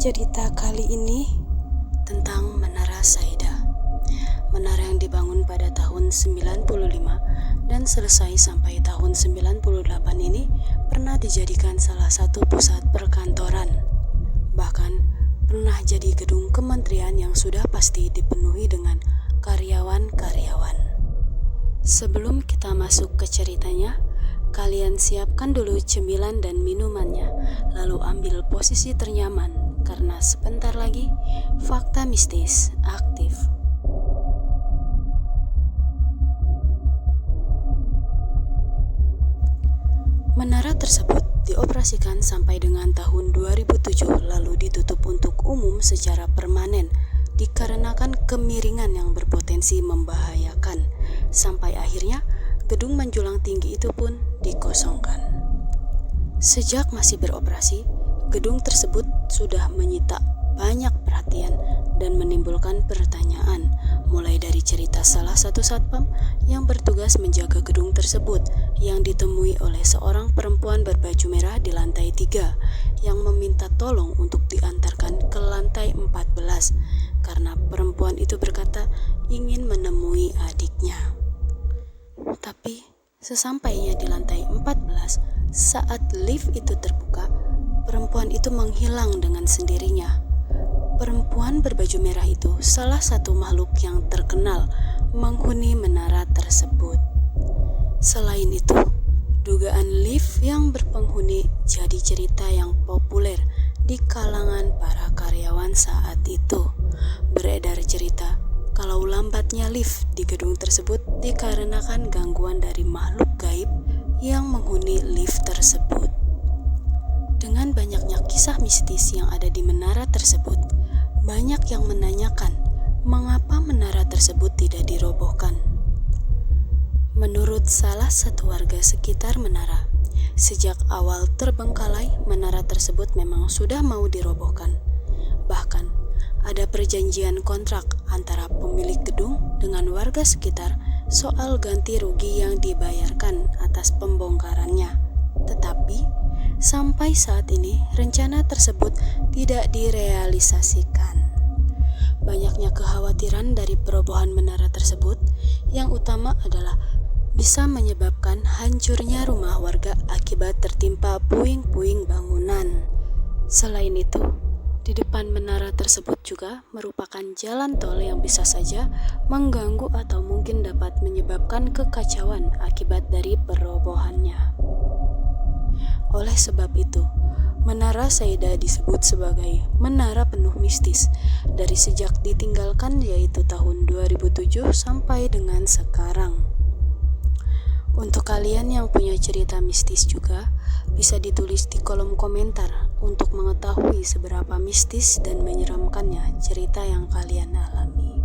Cerita kali ini tentang Menara Saida. Menara yang dibangun pada tahun 95 dan selesai sampai tahun 98 ini pernah dijadikan salah satu pusat perkantoran. Bahkan pernah jadi gedung kementerian yang sudah pasti dipenuhi dengan karyawan-karyawan. Sebelum kita masuk ke ceritanya, kalian siapkan dulu cemilan dan minumannya, lalu ambil posisi ternyaman karena sebentar lagi fakta mistis aktif. Menara tersebut dioperasikan sampai dengan tahun 2007 lalu ditutup untuk umum secara permanen dikarenakan kemiringan yang berpotensi membahayakan. Sampai akhirnya gedung menjulang tinggi itu pun dikosongkan. Sejak masih beroperasi, gedung tersebut sudah menyita banyak perhatian dan menimbulkan pertanyaan, mulai dari cerita salah satu satpam yang bertugas menjaga gedung tersebut yang ditemui oleh seorang perempuan berbaju merah di lantai 3 yang meminta tolong untuk diantarkan ke lantai 14 karena perempuan itu berkata ingin menemui adiknya. Tapi sesampainya di lantai 14, saat lift itu terbuka, perempuan itu menghilang dengan sendirinya. Perempuan berbaju merah itu salah satu makhluk yang terkenal menghuni menara tersebut. Selain itu, dugaan lift yang berpenghuni jadi cerita yang populer di kalangan para karyawan saat itu. Beredar cerita kalau lambatnya lift di gedung tersebut dikarenakan gangguan dari makhluk gaib yang menghuni lift tersebut. Dengan banyaknya kisah mistis yang ada di menara tersebut, banyak yang menanyakan mengapa menara tersebut tidak dirobohkan. Menurut salah satu warga sekitar menara, sejak awal terbengkalai menara tersebut memang sudah mau dirobohkan. Bahkan ada perjanjian kontrak antara pemilik gedung dengan warga sekitar soal ganti rugi yang dibayarkan atas pembongkarannya. Tetapi sampai saat ini rencana tersebut tidak direalisasikan. Banyaknya kekhawatiran dari perobohan menara tersebut, yang utama adalah bisa menyebabkan hancurnya rumah warga akibat tertimpa puing-puing bangunan. Selain itu, di depan menara tersebut juga merupakan jalan tol yang bisa saja mengganggu atau mungkin dapat menyebabkan kekacauan akibat dari perobohannya. Oleh sebab itu, Menara Saida disebut sebagai menara penuh mistis dari sejak ditinggalkan, yaitu tahun 2007 sampai dengan sekarang. Untuk kalian yang punya cerita mistis juga, bisa ditulis di kolom komentar untuk mengetahui seberapa mistis dan menyeramkannya cerita yang kalian alami.